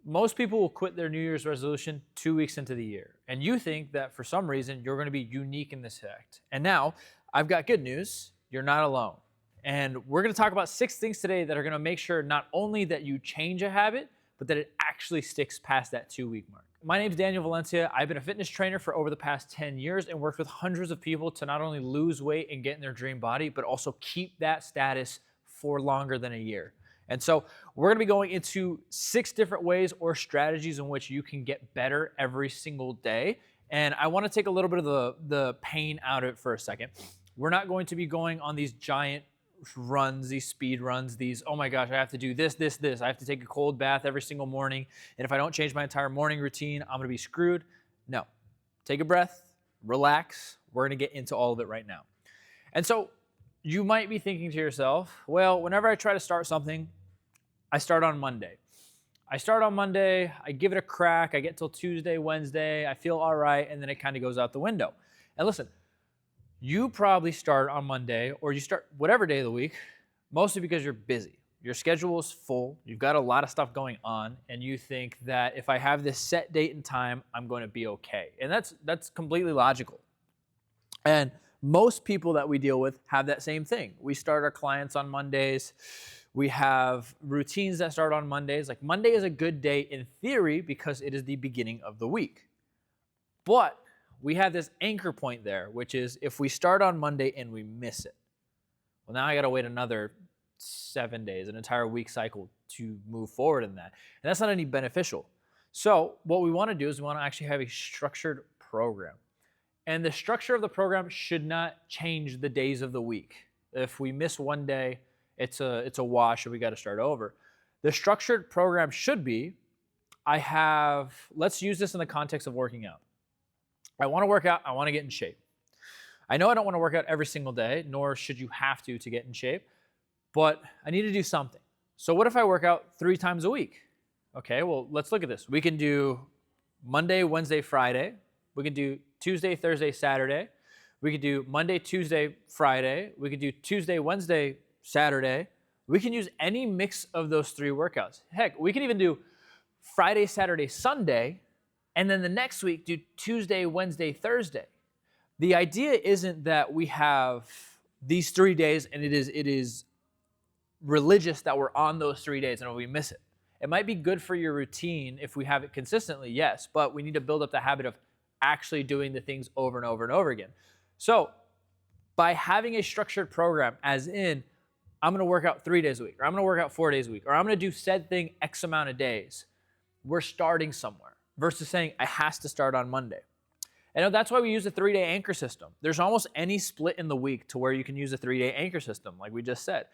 Most people will quit their New Year's resolution 2 weeks into the year. And you think that for some reason you're going to be unique in this act. And now I've got good news. You're not alone. And we're going to talk about 6 things today that are going to make sure not only that you change a habit, but that it actually sticks past that 2 week mark. My name is Daniel Valencia. I've been a fitness trainer for over the past 10 years and worked with hundreds of people to not only lose weight and get in their dream body, but also keep that status for longer than a year. And so we're going to be going into 6 different ways or strategies in which you can get better every single day. And I want to take a little bit of the pain out of it for a second. We're not going to be going on these giant runs, these speed runs, these, oh my gosh, I have to do this. I have to take a cold bath every single morning. And if I don't change my entire morning routine, I'm going to be screwed. No. Take a breath, relax. We're going to get into all of it right now. And so you might be thinking to yourself, well, whenever I try to start something, I start on Monday. I give it a crack, I get till Tuesday, Wednesday, I feel all right, and then it kind of goes out the window. And listen, you probably start on Monday, or you start whatever day of the week, mostly because you're busy. Your schedule is full, you've got a lot of stuff going on, and you think that if I have this set date and time, I'm going to be okay. And that's completely logical. And most people that we deal with have that same thing. We start our clients on Mondays. We have routines that start on Mondays. Like Monday is a good day in theory because it is the beginning of the week. But we have this anchor point there, which is if we start on Monday and we miss it, well, now I got to wait another 7 days, an entire week cycle to move forward in that. And that's not any beneficial. So what we want to do is we want to actually have a structured program. And the structure of the program should not change the days of the week. If we miss one day, it's a wash and we got to start over. The structured program should be, let's use this in the context of working out. I want to work out, I want to get in shape. I know I don't want to work out every single day, nor should you have to get in shape, but I need to do something. So what if I work out 3 times a week? Okay, well, let's look at this. We can do Monday, Wednesday, Friday. We can do Tuesday, Thursday, Saturday. We could do Monday, Tuesday, Friday. We could do Tuesday, Wednesday, Saturday. We can use any mix of those 3 workouts. Heck, we can even do Friday, Saturday, Sunday, and then the next week do Tuesday, Wednesday, Thursday. The idea isn't that we have these 3 days and it is religious that we're on those 3 days and we miss it. It might be good for your routine if we have it consistently, yes, but we need to build up the habit of actually doing the things over and over and over again. So by having a structured program, as in, I'm going to work out 3 days a week, or I'm going to work out 4 days a week, or I'm going to do said thing X amount of days, we're starting somewhere versus saying I has to start on Monday. And that's why we use a 3-day anchor system. There's almost any split in the week to where you can use a 3-day anchor system, like we just said.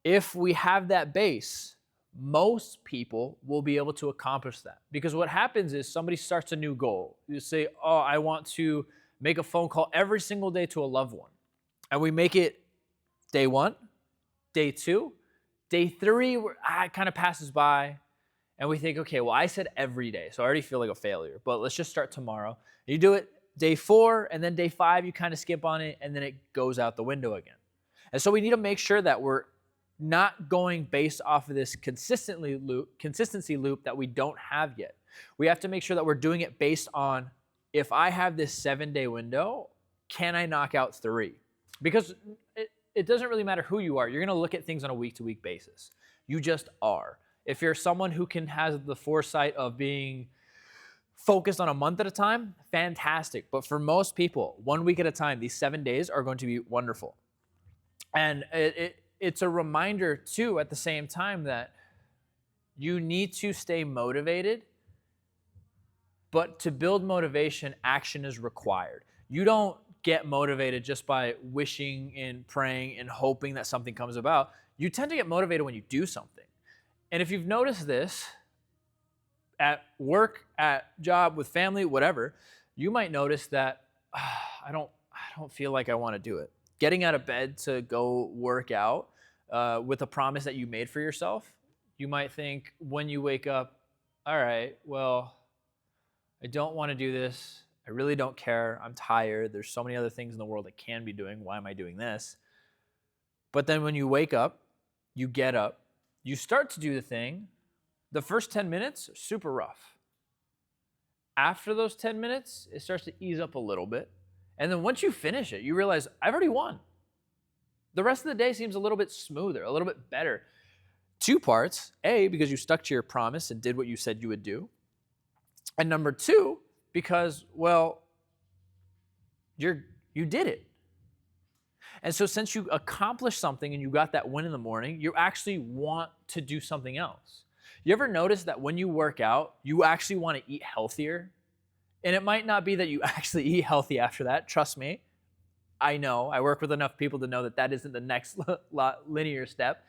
If we have that base, most people will be able to accomplish that. Because what happens is somebody starts a new goal. You say, oh, I want to make a phone call every single day to a loved one. And we make it day 1, day 2, day 3, it kind of passes by. And we think, okay, well, I said every day, so I already feel like a failure. But let's just start tomorrow. You do it day 4, and then day 5, you kind of skip on it, and then it goes out the window again. And so we need to make sure that we're not going based off of this consistency loop that we don't have yet. We have to make sure that we're doing it based on, if I have this 7-day window, can I knock out 3? Because it doesn't really matter who you are. You're going to look at things on a week-to-week basis. You just are. If you're someone who has the foresight of being focused on a month at a time, fantastic. But for most people, 1 week at a time, these 7 days are going to be wonderful. And it's a reminder, too, at the same time that you need to stay motivated, but to build motivation, action is required. You don't get motivated just by wishing and praying and hoping that something comes about. You tend to get motivated when you do something. And if you've noticed this at work, at job, with family, whatever, you might notice that I don't feel like I want to do it. Getting out of bed to go work out with a promise that you made for yourself, you might think when you wake up, all right, well, I don't want to do this. I really don't care. I'm tired. There's so many other things in the world I can be doing. Why am I doing this? But then when you wake up, you get up, you start to do the thing, The first 10 minutes are super rough. After those 10 minutes, it starts to ease up a little bit. And then once you finish it, you realize I've already won. The rest of the day seems a little bit smoother, a little bit better. Two parts. A, because you stuck to your promise and did what you said you would do. And number two, because, well, you did it. And so since you accomplished something and you got that win in the morning, you actually want to do something else. You ever notice that when you work out, you actually want to eat healthier? And it might not be that you actually eat healthy after that. Trust me. I know. I work with enough people to know that that isn't the next linear step.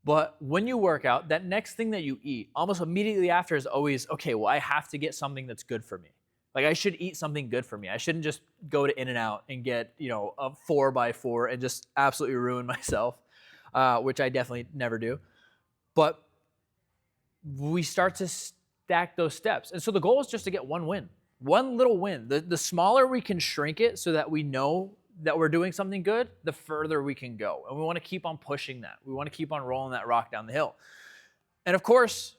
But when you work out, that next thing that you eat, almost immediately after is always, okay, well, I have to get something that's good for me. Like I should eat something good for me. I shouldn't just go to In-N-Out and get, a 4x4 and just absolutely ruin myself, which I definitely never do. But we start to stack those steps. And so the goal is just to get one win, one little win. The smaller we can shrink it so that we know that we're doing something good, the further we can go. And we want to keep on pushing that. We want to keep on rolling that rock down the hill. And of course,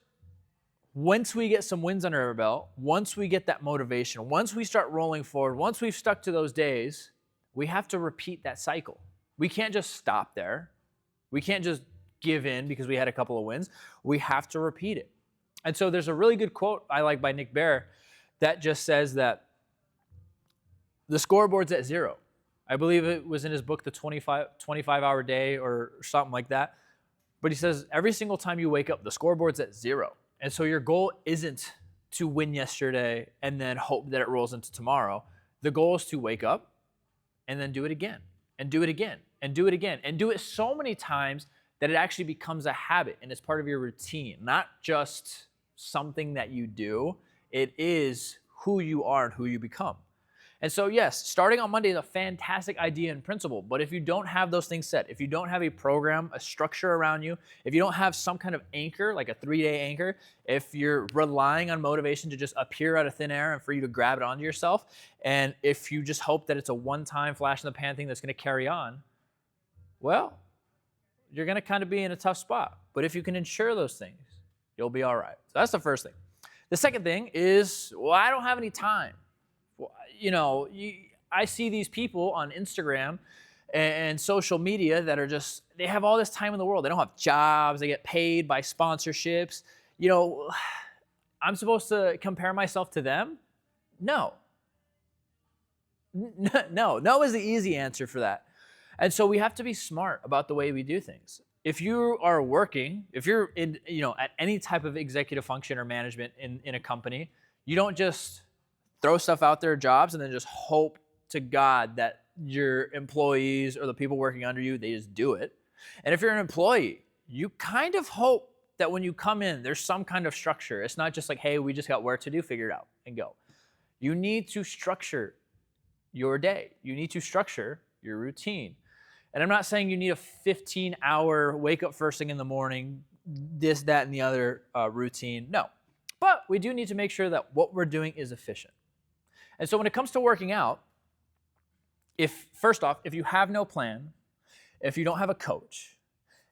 once we get some wins under our belt, once we get that motivation, once we start rolling forward, once we've stuck to those days, we have to repeat that cycle. We can't just stop there. We can't just give in because we had a couple of wins. We have to repeat it. And so there's a really good quote I like by Nick Bare that just says that the scoreboard's at 0. I believe it was in his book, The 25-Hour Day or something like that. But he says every single time you wake up, the scoreboard's at 0. And so your goal isn't to win yesterday and then hope that it rolls into tomorrow. The goal is to wake up and then do it again and do it again and do it again and do it so many times that it actually becomes a habit and it's part of your routine, not just something that you do. It is who you are and who you become. And so yes, starting on Monday is a fantastic idea in principle, but if you don't have those things set, if you don't have a program, a structure around you, if you don't have some kind of anchor, like a 3-day anchor, if you're relying on motivation to just appear out of thin air and for you to grab it onto yourself, and if you just hope that it's a one-time flash in the pan thing that's going to carry on, well, you're going to kind of be in a tough spot. But if you can ensure those things, you'll be all right. So that's the first thing. The second thing is, well, I don't have any time. I see these people on Instagram and social media that are just, they have all this time in the world. They don't have jobs. They get paid by sponsorships. I'm supposed to compare myself to them? No. No is the easy answer for that. And so we have to be smart about the way we do things. If you are working, if you're in, at any type of executive function or management in a company, you don't just throw stuff out there, jobs, and then just hope to God that your employees or the people working under you, they just do it. And if you're an employee, you kind of hope that when you come in, there's some kind of structure. It's not just like, hey, we just got work to do, figure it out and go. You need to structure your day. You need to structure your routine. And I'm not saying you need a 15-hour wake up first thing in the morning, this, that, and the other routine. No. But we do need to make sure that what we're doing is efficient. And so when it comes to working out, first off, if you have no plan, if you don't have a coach,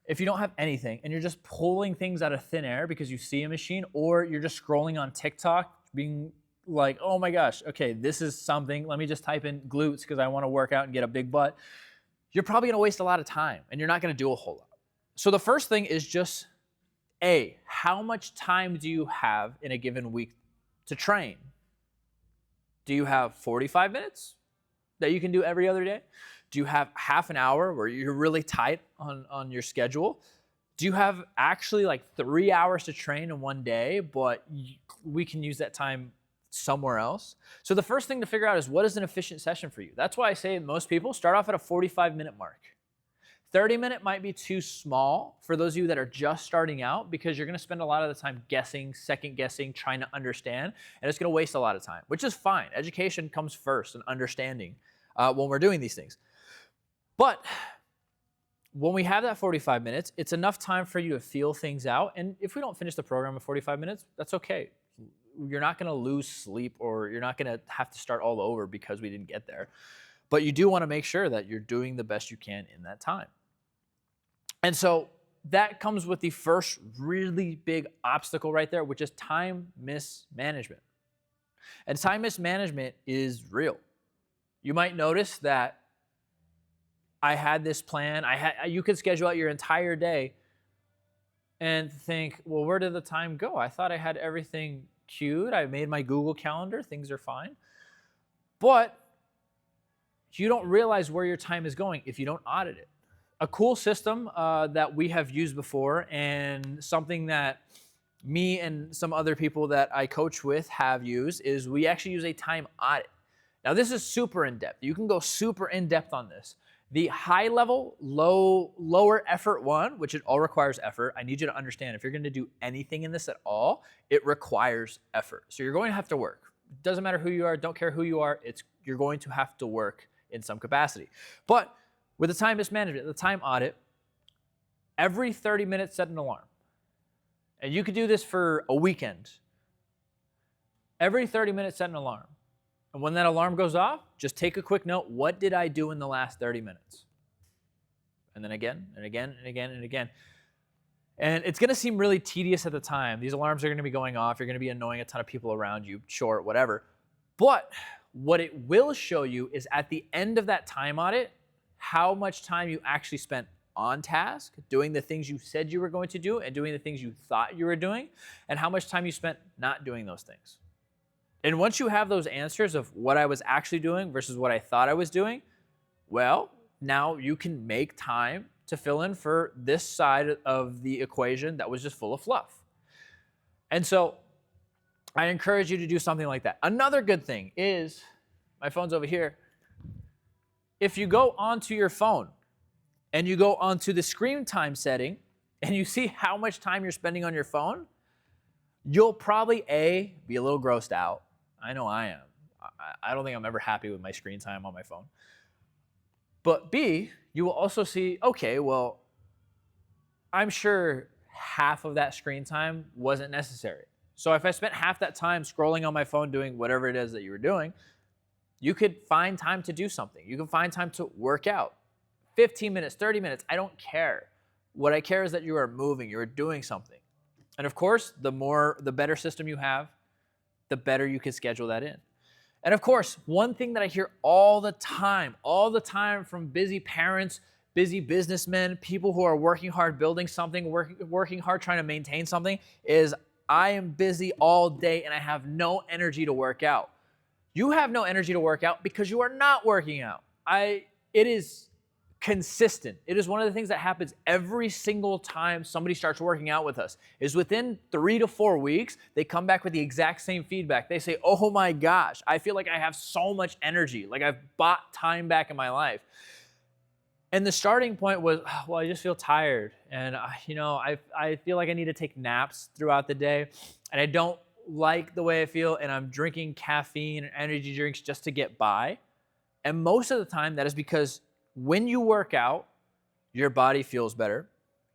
if you don't have anything, and you're just pulling things out of thin air because you see a machine, or you're just scrolling on TikTok, being like, oh my gosh, okay, this is something, let me just type in glutes because I want to work out and get a big butt, you're probably going to waste a lot of time, and you're not going to do a whole lot. So the first thing is just, how much time do you have in a given week to train? Do you have 45 minutes that you can do every other day? Do you have half an hour where you're really tight on your schedule? Do you have actually like 3 hours to train in one day, but we can use that time somewhere else? So the first thing to figure out is, what is an efficient session for you? That's why I say most people start off at a 45-minute mark. 30-minute might be too small for those of you that are just starting out, because you're going to spend a lot of the time guessing, second guessing, trying to understand, and it's going to waste a lot of time, which is fine. Education comes first and understanding when we're doing these things. But when we have that 45 minutes, it's enough time for you to feel things out. And if we don't finish the program in 45 minutes, that's okay. You're not going to lose sleep, or you're not going to have to start all over because we didn't get there. But you do want to make sure that you're doing the best you can in that time. And so that comes with the first really big obstacle right there, which is time mismanagement. And time mismanagement is real. You might notice that I had this plan. You could schedule out your entire day and think, well, where did the time go? I thought I had everything queued. I made my Google Calendar. Things are fine. But you don't realize where your time is going if you don't audit it. A cool system that we have used before, and something that me and some other people that I coach with have used, is we actually use a time audit. Now, this is super in-depth. You can go super in-depth on this. The high level, lower effort one, which it all requires effort. I need you to understand, if you're going to do anything in this at all, it requires effort. So you're going to have to work. It doesn't matter who you are. Don't care who you are. You're going to have to work in some capacity. But with the time mismanagement, the time audit, every 30 minutes set an alarm. And you could do this for a weekend. Every 30 minutes set an alarm. And when that alarm goes off, just take a quick note. What did I do in the last 30 minutes? And then again, and again, and again, and again. And it's going to seem really tedious at the time. These alarms are going to be going off. You're going to be annoying a ton of people around you, sure, whatever. But what it will show you is at the end of that time audit, how much time you actually spent on task, doing the things you said you were going to do and doing the things you thought you were doing, and how much time you spent not doing those things. And once you have those answers of what I was actually doing versus what I thought I was doing, well, now you can make time to fill in for this side of the equation that was just full of fluff. And so I encourage you to do something like that. Another good thing is, my phone's over here. If you go onto your phone and you go onto the screen time setting and you see how much time you're spending on your phone, you'll probably be a little grossed out. I know I am. I don't think I'm ever happy with my screen time on my phone. But B, you will also see, okay, well, I'm sure half of that screen time wasn't necessary. So if I spent half that time scrolling on my phone doing whatever it is that you were doing, you could find time to do something. You can find time to work out. 15 minutes, 30 minutes, I don't care. What I care is that you are moving, you're doing something. And of course, the better system you have, the better you can schedule that in. And of course, one thing that I hear all the time from busy parents, busy businessmen, people who are working hard building something, working hard trying to maintain something, is I am busy all day and I have no energy to work out. You have no energy to work out because you are not working out. It is consistent. It is one of the things that happens every single time somebody starts working out with us, is within 3 to 4 weeks, they come back with the exact same feedback. They say, oh my gosh, I feel like I have so much energy, like I've bought time back in my life. And the starting point was, well, I just feel tired. And I feel like I need to take naps throughout the day. And I don't like the way I feel, and I'm drinking caffeine and energy drinks just to get by. And most of the time, that is because when you work out, your body feels better.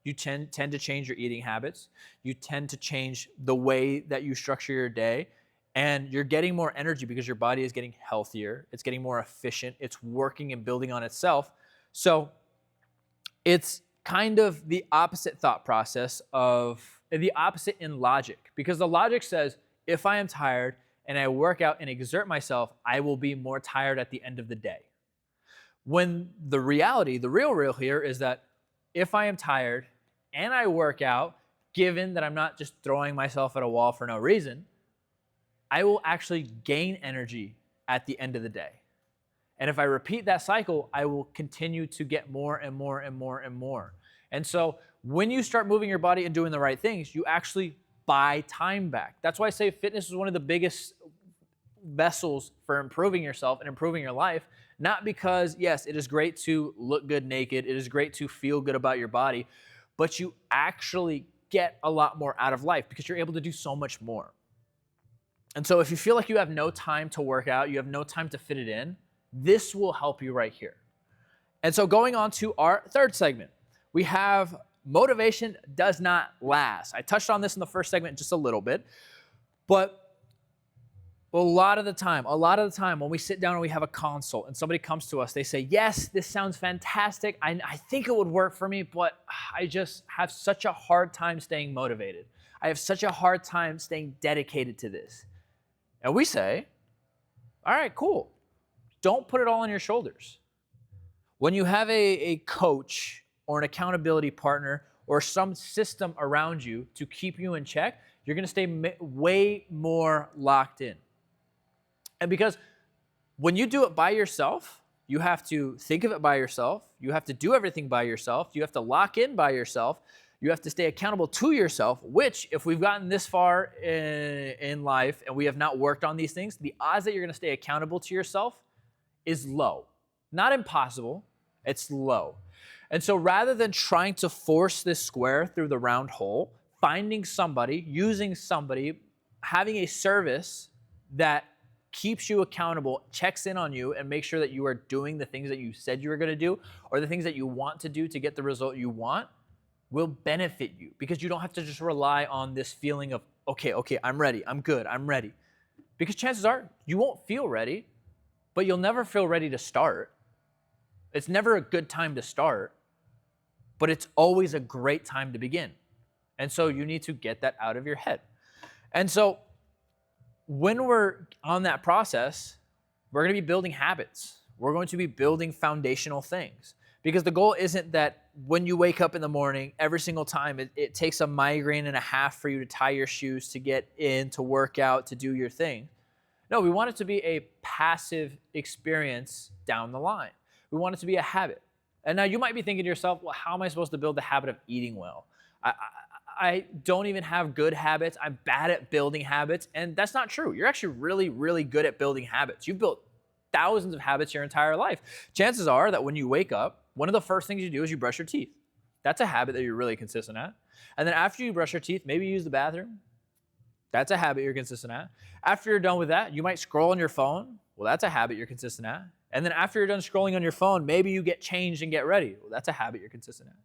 You tend to change your eating habits. You tend to change the way that you structure your day. And you're getting more energy because your body is getting healthier. It's getting more efficient. It's working and building on itself. So it's kind of the opposite thought process the opposite in logic. Because the logic says, if I am tired and I work out and exert myself, I will be more tired at the end of the day. When the reality, the real here is that if I am tired and I work out, given that I'm not just throwing myself at a wall for no reason, I will actually gain energy at the end of the day. And if I repeat that cycle, I will continue to get more and more and more and more. And so when you start moving your body and doing the right things, you actually buy time back. That's why I say fitness is one of the biggest vessels for improving yourself and improving your life. Not because, yes, it is great to look good naked, it is great to feel good about your body, but you actually get a lot more out of life because you're able to do so much more. And so if you feel like you have no time to work out, you have no time to fit it in, this will help you right here. And so going on to our third segment, we have motivation does not last. I touched on this in the first segment just a little bit, but Well, a lot of the time when we sit down and we have a consult and somebody comes to us, they say, yes, this sounds fantastic. I think it would work for me, but I just have such a hard time staying motivated. I have such a hard time staying dedicated to this. And we say, all right, cool. Don't put it all on your shoulders. When you have a coach or an accountability partner or some system around you to keep you in check, you're going to stay way more locked in. And because when you do it by yourself, you have to think of it by yourself. You have to do everything by yourself. You have to lock in by yourself. You have to stay accountable to yourself, which if we've gotten this far in life and we have not worked on these things, the odds that you're going to stay accountable to yourself is low. Not impossible, it's low. And so rather than trying to force this square through the round hole, finding somebody, using somebody, having a service that keeps you accountable, checks in on you, and makes sure that you are doing the things that you said you were going to do or the things that you want to do to get the result you want will benefit you, because you don't have to just rely on this feeling of, okay, I'm ready, I'm good, I'm ready. Because chances are you won't feel ready, but you'll never feel ready to start. It's never a good time to start, but it's always a great time to begin. And so you need to get that out of your head. And so when we're on that process, we're going to be building habits. We're going to be building foundational things, because the goal isn't that when you wake up in the morning, every single time it takes a migraine and a half for you to tie your shoes, to get in, to work out, to do your thing. No, we want it to be a passive experience down the line. We want it to be a habit. And now you might be thinking to yourself, well, how am I supposed to build the habit of eating well? I don't even have good habits. I'm bad at building habits. And that's not true. You're actually really, really good at building habits. You've built thousands of habits your entire life. Chances are that when you wake up, one of the first things you do is you brush your teeth. That's a habit that you're really consistent at. And then after you brush your teeth, maybe you use the bathroom. That's a habit you're consistent at. After you're done with that, you might scroll on your phone. Well, that's a habit you're consistent at. And then after you're done scrolling on your phone, maybe you get changed and get ready. Well, that's a habit you're consistent at.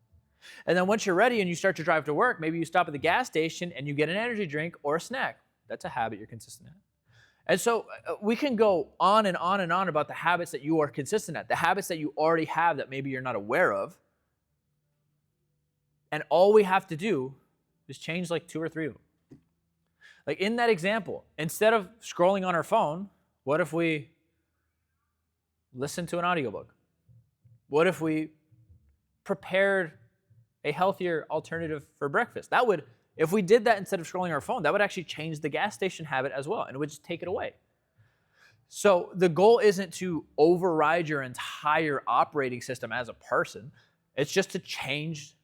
And then once you're ready and you start to drive to work, maybe you stop at the gas station and you get an energy drink or a snack. That's a habit you're consistent at. And so we can go on and on and on about the habits that you are consistent at, the habits that you already have that maybe you're not aware of. And all we have to do is change like 2 or 3 of them. Like in that example, instead of scrolling on our phone, what if we listen to an audiobook? What if we prepared a healthier alternative for breakfast? That would, if we did that instead of scrolling our phone, that would actually change the gas station habit as well, and it would just take it away. So the goal isn't to override your entire operating system as a person. It's just to change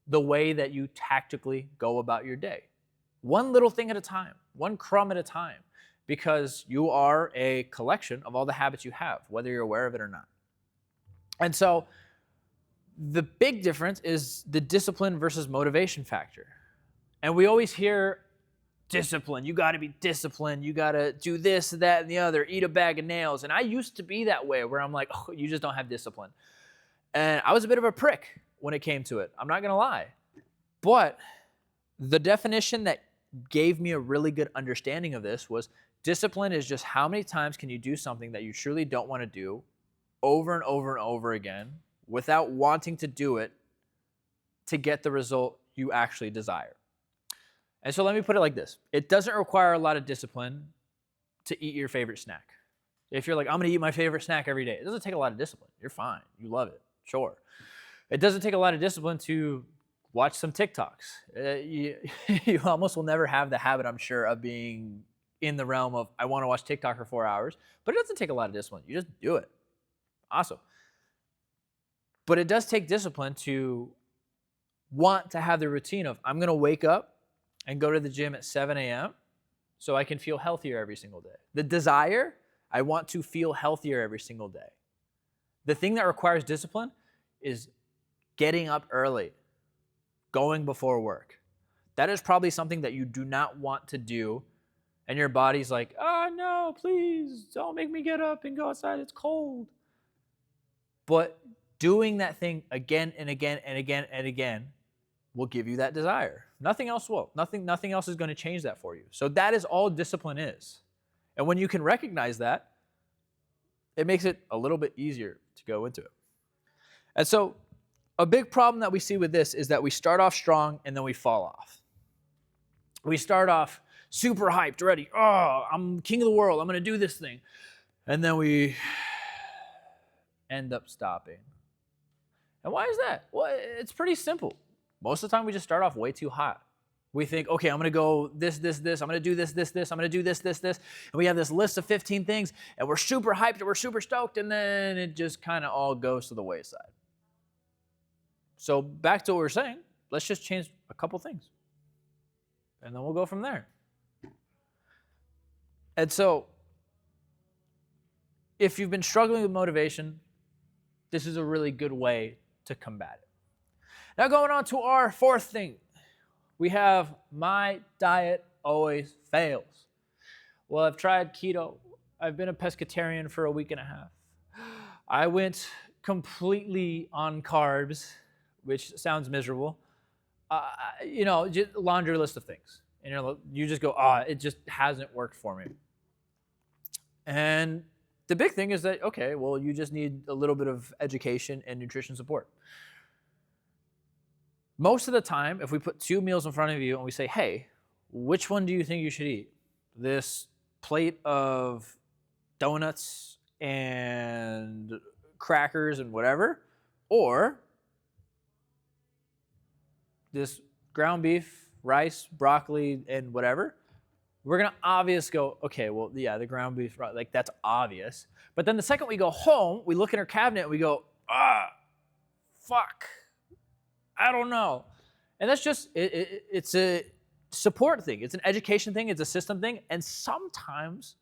the way that you tactically go about your day. One little thing at a time, one crumb at a time, because you are a collection of all the habits you have, whether you're aware of it or not. And so the big difference is the discipline versus motivation factor. And we always hear discipline. You got to be disciplined. You got to do this, that, and the other, eat a bag of nails. And I used to be that way, where I'm like, oh, you just don't have discipline. And I was a bit of a prick when it came to it. I'm not going to lie. But the definition that gave me a really good understanding of this was discipline is just how many times can you do something that you truly don't want to do over and over and over again without wanting to do it to get the result you actually desire. And so let me put it like this. It doesn't require a lot of discipline to eat your favorite snack. If you're like, I'm going to eat my favorite snack every day, it doesn't take a lot of discipline. You're fine. You love it. Sure. It doesn't take a lot of discipline to watch some TikToks. You almost will never have the habit, I'm sure, of being in the realm of, I want to watch TikTok for 4 hours, but it doesn't take a lot of discipline. You just do it. Awesome. But it does take discipline to want to have the routine of, I'm going to wake up and go to the gym at 7 a.m. so I can feel healthier every single day. The desire, I want to feel healthier every single day. The thing that requires discipline is getting up early, going before work. That is probably something that you do not want to do, and your body's like, oh no, please don't make me get up and go outside, it's cold. But doing that thing again and again and again and again will give you that desire. Nothing else will. Nothing else is going to change that for you. So that is all discipline is. And when you can recognize that, it makes it a little bit easier to go into it. And so a big problem that we see with this is that we start off strong and then we fall off. We start off super hyped, ready. Oh, I'm king of the world. I'm going to do this thing. And then we end up stopping. And why is that? Well, it's pretty simple. Most of the time we just start off way too hot. We think, okay, I'm going to go this. I'm going to do this. I'm going to do this. And we have this list of 15 things, and we're super hyped and we're super stoked, and then it just kind of all goes to the wayside. So back to what we were saying, let's just change a couple things, and then we'll go from there. And so if you've been struggling with motivation, this is a really good way to combat it. Now going on to our fourth thing. We have my diet always fails. Well, I've tried keto. I've been a pescatarian for a week and a half. I went completely on carbs, which sounds miserable. Just laundry list of things. And you just go, it just hasn't worked for me. And the big thing is that, okay, well, you just need a little bit of education and nutrition support. Most of the time, if we put two meals in front of you and we say, hey, which one do you think you should eat? This plate of donuts and crackers and whatever, or this ground beef, rice, broccoli, and whatever, we're going to obviously go, okay, well, yeah, the ground beef, like that's obvious. But then the second we go home, we look in our cabinet and we go, fuck. I don't know. And that's just, it's a support thing. It's an education thing. It's a system thing. And sometimes,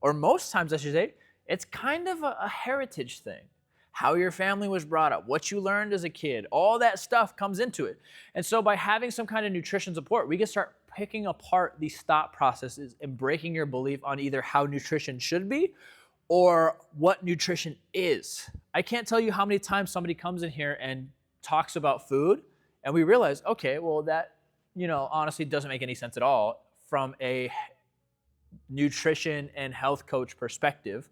or most times I should say, it's kind of a heritage thing. How your family was brought up, what you learned as a kid, all that stuff comes into it. And so by having some kind of nutrition support, we can start picking apart these thought processes and breaking your belief on either how nutrition should be or what nutrition is. I can't tell you how many times somebody comes in here and talks about food, and we realize, okay, well, that, honestly doesn't make any sense at all from a nutrition and health coach perspective.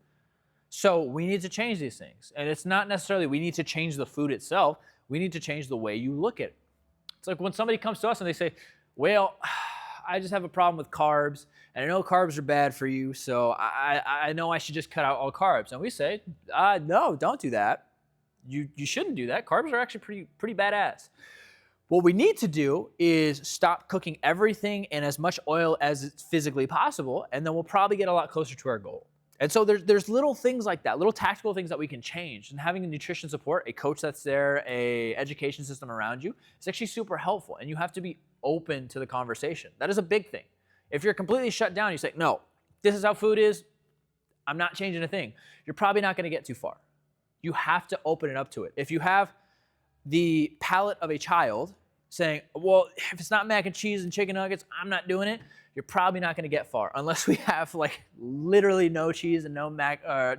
So we need to change these things. And it's not necessarily we need to change the food itself. We need to change the way you look at it. It's like when somebody comes to us and they say, well, I just have a problem with carbs, and I know carbs are bad for you, so I know I should just cut out all carbs. And we say, no, don't do that. You shouldn't do that. Carbs are actually pretty badass. What we need to do is stop cooking everything in as much oil as it's physically possible, and then we'll probably get a lot closer to our goal. And so there's little things like that, little tactical things that we can change. And having a nutrition support, a coach that's there, a education system around you, is actually super helpful. And you have to be open to the conversation. That is a big thing. If you're completely shut down, you say, no, this is how food is, I'm not changing a thing, you're probably not going to get too far. You have to open it up to it. If you have the palate of a child saying, well, if it's not mac and cheese and chicken nuggets, I'm not doing it, you're probably not going to get far unless we have like literally no cheese and no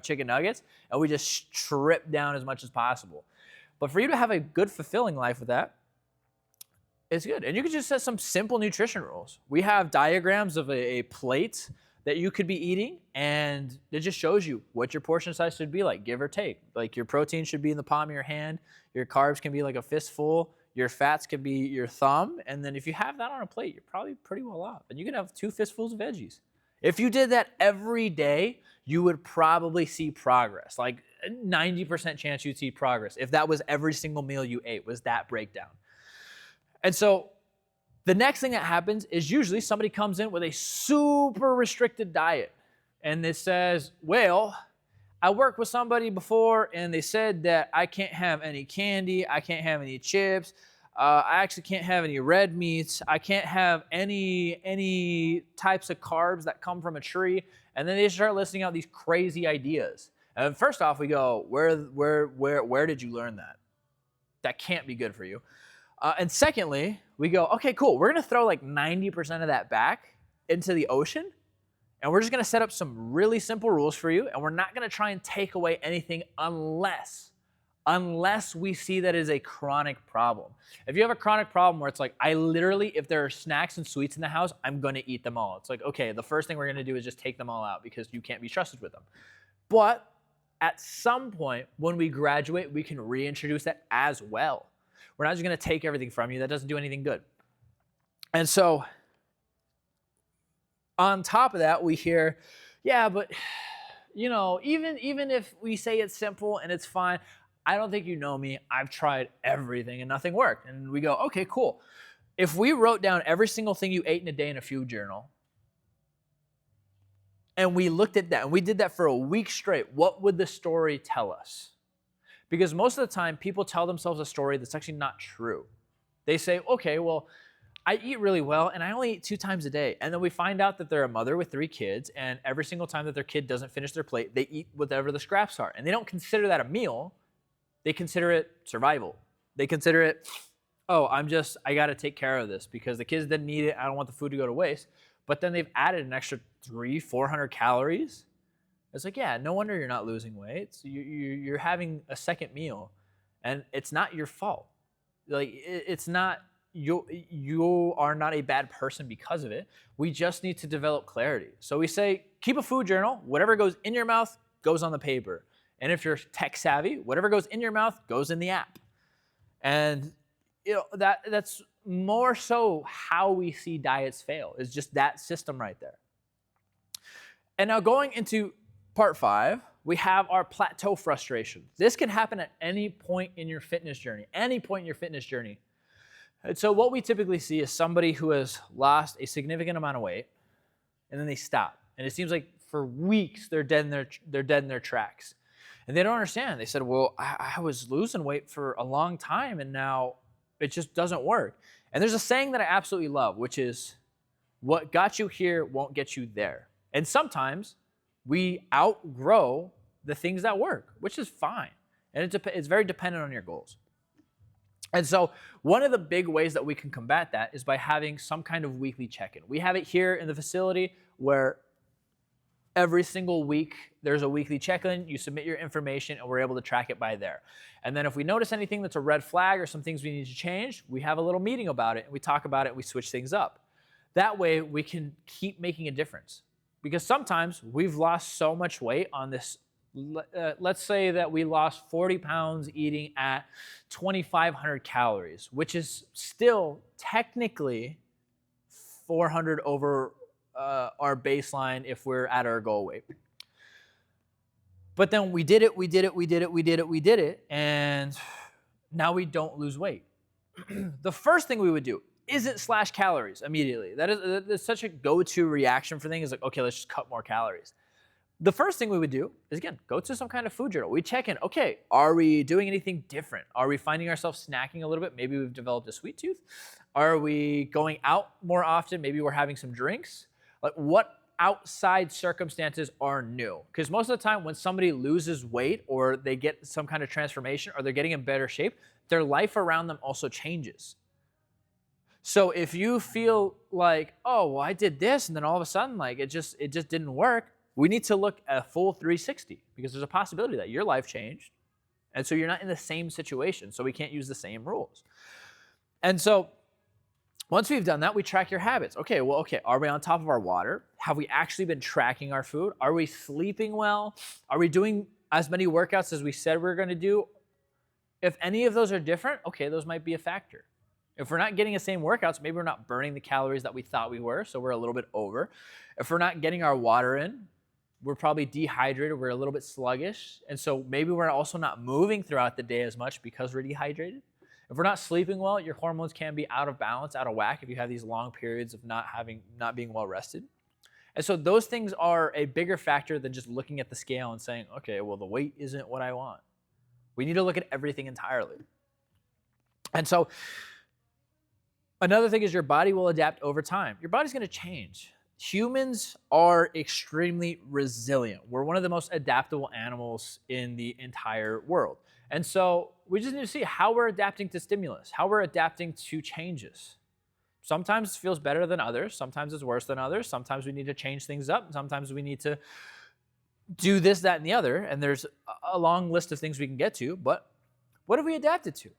chicken nuggets, and we just strip down as much as possible. But for you to have a good, fulfilling life with that, it's good. And you can just set some simple nutrition rules. We have diagrams of a plate that you could be eating, and it just shows you what your portion size should be like, give or take. Like your protein should be in the palm of your hand, your carbs can be like a fistful, your fats could be your thumb, and then if you have that on a plate, you're probably pretty well off. And you can have 2 fistfuls of veggies. If you did that every day, you would probably see progress. Like 90% chance you'd see progress if that was every single meal you ate, was that breakdown. And so the next thing that happens is usually somebody comes in with a super restricted diet, and it says, well, I worked with somebody before and they said that I can't have any candy, I can't have any chips, I actually can't have any red meats, I can't have any types of carbs that come from a tree. And then they start listing out these crazy ideas. And first off, we go, where did you learn that? That can't be good for you. And secondly, we go, okay, cool. We're going to throw like 90% of that back into the ocean, and we're just going to set up some really simple rules for you, and we're not going to try and take away anything unless unless we see that as a chronic problem. If you have a chronic problem where it's like, I literally, if there are snacks and sweets in the house, I'm going to eat them all. It's like, okay, the first thing we're going to do is just take them all out because you can't be trusted with them. But at some point when we graduate, we can reintroduce that as well. We're not just going to take everything from you. That doesn't do anything good. And so on top of that, we hear, yeah, but you know, even if we say it's simple and it's fine, I don't think you know me. I've tried everything and nothing worked. And we go, okay, cool. If we wrote down every single thing you ate in a day in a food journal, and we looked at that, and we did that for a week straight, what would the story tell us? Because most of the time, people tell themselves a story that's actually not true. They say, okay, well, I eat really well, and I only eat 2 times a day. And then we find out that they're a mother with 3 kids, and every single time that their kid doesn't finish their plate, they eat whatever the scraps are. And they don't consider that a meal. They consider it survival. They consider it, oh, I got to take care of this because the kids didn't eat it. I don't want the food to go to waste. But then they've added an extra 300-400 calories. It's like, yeah, no wonder you're not losing weight. So you're having a second meal, and it's not your fault. Like, it's not, you are not a bad person because of it. We just need to develop clarity. So we say, keep a food journal. Whatever goes in your mouth goes on the paper. And if you're tech savvy, whatever goes in your mouth goes in the app. And you know that's more so how we see diets fail, is just that system right there. And now going into part 5, we have our plateau frustration. This can happen at any point in your fitness journey, And so what we typically see is somebody who has lost a significant amount of weight, and then they stop. And it seems like for weeks they're dead in their tracks. And they don't understand. They said, well, I was losing weight for a long time, and now it just doesn't work. And there's a saying that I absolutely love, which is, what got you here won't get you there. And sometimes we outgrow the things that work, which is fine. And it's very dependent on your goals. And so one of the big ways that we can combat that is by having some kind of weekly check-in. We have it here in the facility where every single week, there's a weekly check-in. You submit your information, and we're able to track it by there. And then if we notice anything that's a red flag or some things we need to change, we have a little meeting about it, and we talk about it, and we switch things up. That way, we can keep making a difference. Because sometimes we've lost so much weight on this. Let's say that we lost 40 pounds eating at 2,500 calories, which is still technically 400 over our baseline if we're at our goal weight. But then we did it, and now we don't lose weight. The first thing we would do isn't slash calories immediately. That is such a go-to reaction for things, like, okay, let's just cut more calories. The first thing we would do is, again, go to some kind of food journal. We check in, okay, are we doing anything different? Are we finding ourselves snacking a little bit? Maybe we've developed a sweet tooth. Are we going out more often? Maybe we're having some drinks. Like, what outside circumstances are new? Because most of the time when somebody loses weight or they get some kind of transformation or they're getting in better shape, their life around them also changes. So if you feel like, oh, well, I did this and then all of a sudden like it just didn't work, we need to look at a full 360, because there's a possibility that your life changed. And so you're not in the same situation. So we can't use the same rules. And so once we've done that, we track your habits. Okay, are we on top of our water? Have we actually been tracking our food? Are we sleeping well? Are we doing as many workouts as we said we were going to do? If any of those are different, okay, those might be a factor. If we're not getting the same workouts, maybe we're not burning the calories that we thought we were, so we're a little bit over. If we're not getting our water in, we're probably dehydrated, we're a little bit sluggish, and so maybe we're also not moving throughout the day as much because we're dehydrated. If we're not sleeping well, your hormones can be out of balance, out of whack if you have these long periods of not being well rested. And so those things are a bigger factor than just looking at the scale and saying, okay, well, the weight isn't what I want. We need to look at everything entirely. And so another thing is your body will adapt over time. Your body's going to change. Humans are extremely resilient. We're one of the most adaptable animals in the entire world. And so we just need to see how we're adapting to stimulus, how we're adapting to changes. Sometimes it feels better than others. Sometimes it's worse than others. Sometimes we need to change things up. Sometimes we need to do this, that, and the other. And there's a long list of things we can get to, but What have we adapted to?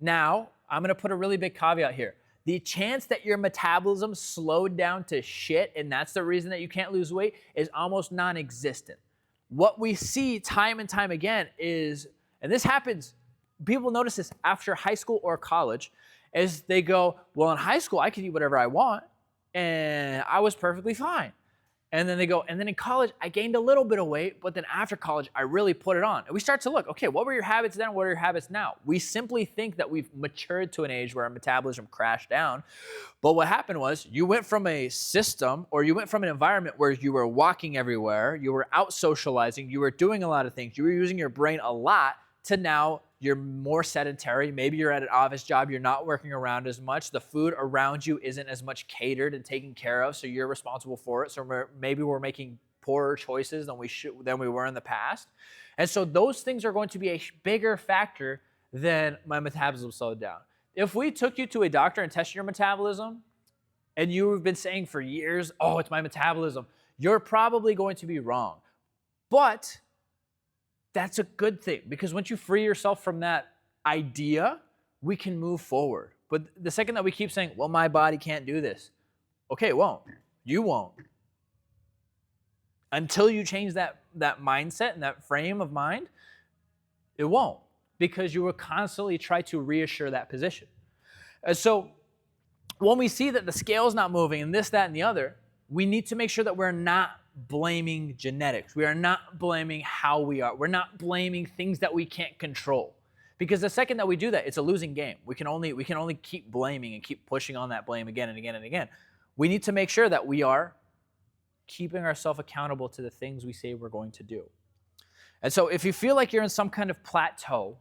Now, I'm going to put a really big caveat here. The chance that your metabolism slowed down to shit, and that's the reason that you can't lose weight, is almost non-existent. What we see time and time again is, and this happens, people notice this after high school or college, is they go, well, in high school, I could eat whatever I want, and I was perfectly fine. And then they go, and then in college, I gained a little bit of weight, but then after college, I really put it on. And we start to look, okay, what were your habits then? What are your habits now? We simply think that we've matured to an age where our metabolism crashed down. But what happened was you went from a system, or you went from an environment where you were walking everywhere, you were out socializing, you were doing a lot of things, you were using your brain a lot, to now you're more sedentary. Maybe you're at an office job, you're not working around as much. The food around you isn't as much catered and taken care of, so you're responsible for it. So maybe we're making poorer choices than we were in the past. And so those things are going to be a bigger factor than my metabolism slowed down. If we took you to a doctor and tested your metabolism, and you've been saying for years, oh, it's my metabolism, you're probably going to be wrong. But that's a good thing, because once you free yourself from that idea, we can move forward. But the second that we keep saying, well, my body can't do this, okay, it won't. You won't. Until you change that mindset and that frame of mind, it won't, because you will constantly try to reassure that position. And so when we see that the scale's not moving and this, that, and the other, we need to make sure that we're not blaming genetics. We are not blaming how we are. We're not blaming things that we can't control. Because the second that we do that, it's a losing game. We can only keep blaming and keep pushing on that blame again and again and again. We need to make sure that we are keeping ourselves accountable to the things we say we're going to do. And so if you feel like you're in some kind of plateau,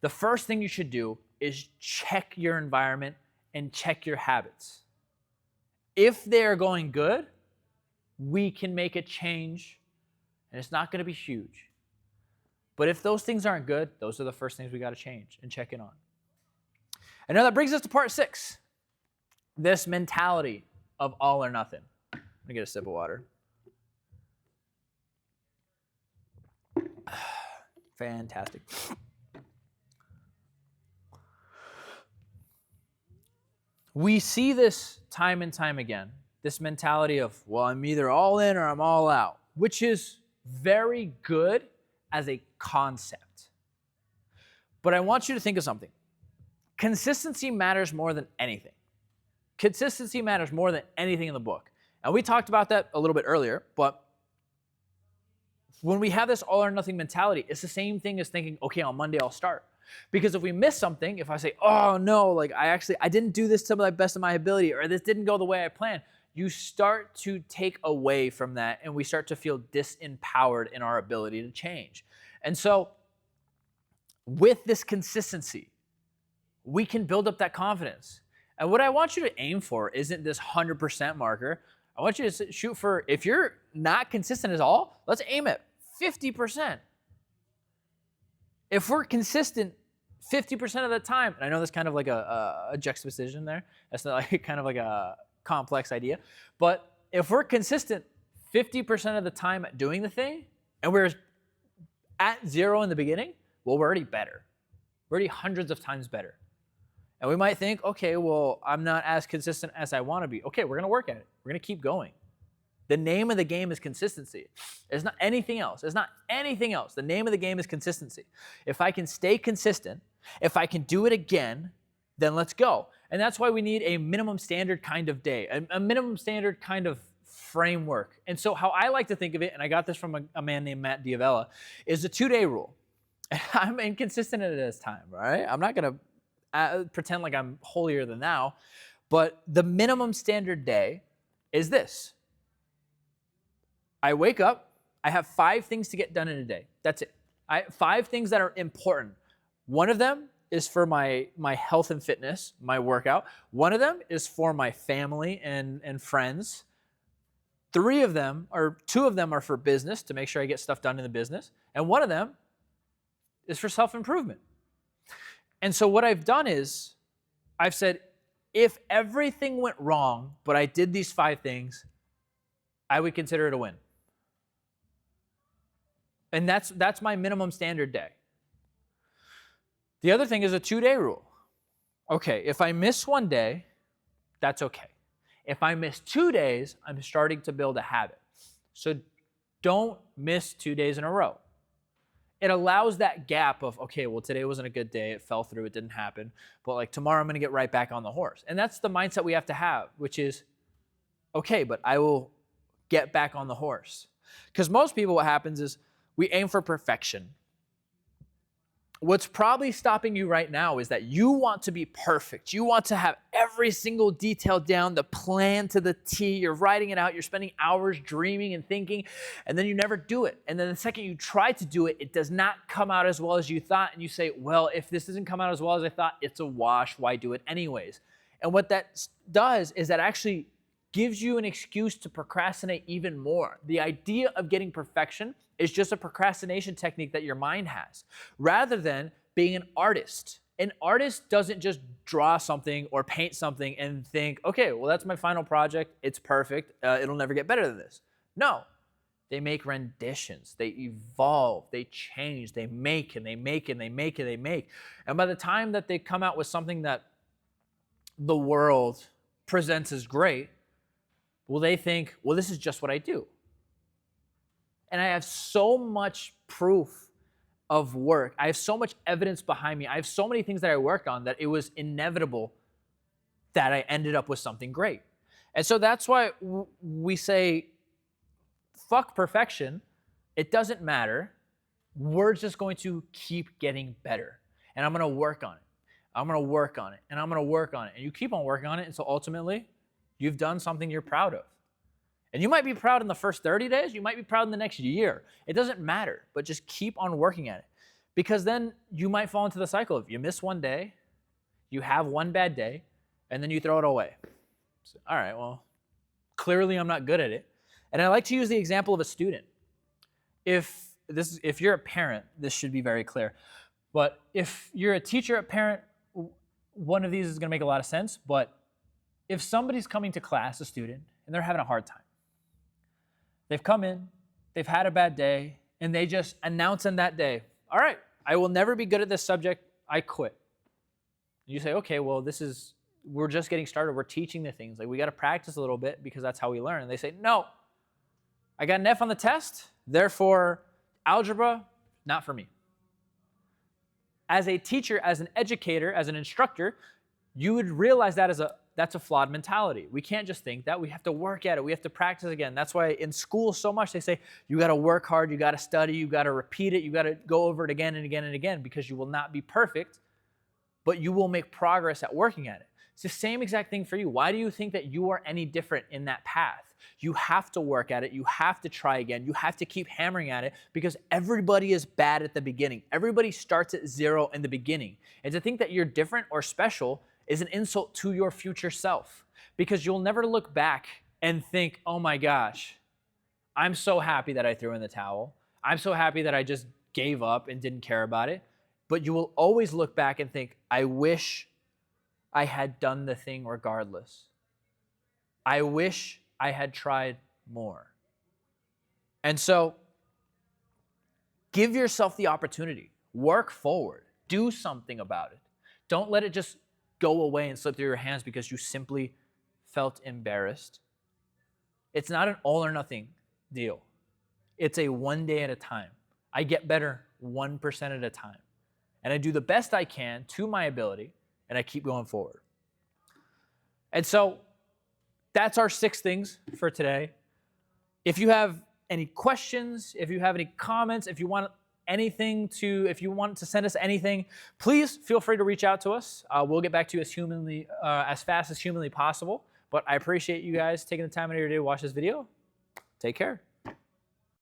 the first thing you should do is check your environment and check your habits. If they're going good, we can make a change, and it's not going to be huge. But if those things aren't good, those are the first things we got to change and check in on. And now that brings us to part 6, this mentality of all or nothing. Let me get a sip of water. Fantastic. We see this time and time again. This mentality of, well, I'm either all in or I'm all out, which is very good as a concept. But I want you to think of something. Consistency matters more than anything. Consistency matters more than anything in the book. And we talked about that a little bit earlier, but when we have this all or nothing mentality, it's the same thing as thinking, okay, on Monday I'll start. Because if we miss something, if I say, oh no, like I didn't do this to the best of my ability, or this didn't go the way I planned, you start to take away from that, and we start to feel disempowered in our ability to change. And so with this consistency, we can build up that confidence. And what I want you to aim for isn't this 100% marker. I want you to shoot for, if you're not consistent at all, let's aim at 50%. If we're consistent 50% of the time, and I know that's kind of like a juxtaposition there. That's not like kind of like a complex idea. But if we're consistent 50% of the time at doing the thing, and we're at 0 in the beginning, well, we're already better. We're already hundreds of times better. And we might think, okay, well, I'm not as consistent as I want to be. Okay, we're going to work at it. We're going to keep going. The name of the game is consistency. It's not anything else. It's not anything else. The name of the game is consistency. If I can stay consistent, if I can do it again, then let's go. And that's why we need a minimum standard kind of day, a minimum standard kind of framework. And so how I like to think of it, and I got this from a man named Matt Diavella, is the 2-day rule. And I'm inconsistent at this time, right? I'm not going to pretend like I'm holier than thou, but the minimum standard day is this. I wake up, I have 5 things to get done in a day. That's it. 5 things that are important. One of them is for my health and fitness, my workout. One of them is for my family and friends. 2 of them are for business, to make sure I get stuff done in the business. And one of them is for self-improvement. And so what I've done is I've said, if everything went wrong, but I did these 5 things, I would consider it a win. And that's my minimum standard day. The other thing is a 2-day rule. Okay, if I miss one day, that's okay. If I miss 2 days, I'm starting to build a habit. So don't miss 2 days in a row. It allows that gap of, okay, well, today wasn't a good day. It fell through. It didn't happen. But like tomorrow, I'm going to get right back on the horse. And that's the mindset we have to have, which is, okay, but I will get back on the horse. Because most people, what happens is we aim for perfection. What's probably stopping you right now is that you want to be perfect. You want to have every single detail down, the plan to the T. You're writing it out. You're spending hours dreaming and thinking, and then you never do it. And then the second you try to do it, it does not come out as well as you thought. And you say, well, if this doesn't come out as well as I thought, it's a wash. Why do it anyways? And what that does is that actually gives you an excuse to procrastinate even more. The idea of getting perfection is just a procrastination technique that your mind has, rather than being an artist. An artist doesn't just draw something or paint something and think, okay, well, that's my final project. It's perfect. It'll never get better than this. No, they make renditions. They evolve. They change. They make and they make and they make and they make. And by the time that they come out with something that the world presents as great, well, they think, well, this is just what I do. And I have so much proof of work. I have so much evidence behind me. I have so many things that I worked on that it was inevitable that I ended up with something great. And so that's why we say, fuck perfection. It doesn't matter. We're just going to keep getting better. And I'm going to work on it. I'm going to work on it. And I'm going to work on it. And you keep on working on it until ultimately you've done something you're proud of. And you might be proud in the first 30 days. You might be proud in the next year. It doesn't matter, but just keep on working at it. Because then you might fall into the cycle of you miss one day, you have one bad day, and then you throw it away. So, all right, well, clearly I'm not good at it. And I like to use the example of a student. If you're a parent, this should be very clear. But if you're a teacher, a parent, one of these is going to make a lot of sense. But if somebody's coming to class, a student, and they're having a hard time, they've come in, they've had a bad day, and they just announce on that day, all right, I will never be good at this subject, I quit. And you say, okay, well, we're just getting started, we're teaching the things. Like, we got to practice a little bit because that's how we learn. And they say, no, I got an F on the test, therefore, algebra, not for me. As a teacher, as an educator, as an instructor, you would realize that that's a flawed mentality. We can't just think that. We have to work at it. We have to practice again. That's why in school so much they say you got to work hard, you got to study, you got to repeat it, you got to go over it again and again and again, because you will not be perfect, but you will make progress at working at it. It's the same exact thing for you. Why do you think that you are any different in that path? You have to work at it. You have to try again. You have to keep hammering at it, because everybody is bad at the beginning. Everybody starts at zero in the beginning. And to think that you're different or special is an insult to your future self, because you'll never look back and think, oh my gosh, I'm so happy that I threw in the towel. I'm so happy that I just gave up and didn't care about it. But you will always look back and think, I wish I had done the thing regardless. I wish I had tried more. And so give yourself the opportunity. Work forward. Do something about it. Don't let it just go away and slip through your hands because you simply felt embarrassed. It's not an all or nothing deal. It's a one day at a time. I get better 1% at a time. And I do the best I can to my ability, and I keep going forward. And so that's our 6 things for today. If you have any questions, if you have any comments, if you want to send us anything, please feel free to reach out to us. We'll get back to you as fast as humanly possible. But I appreciate you guys taking the time out of your day to watch this video. Take care.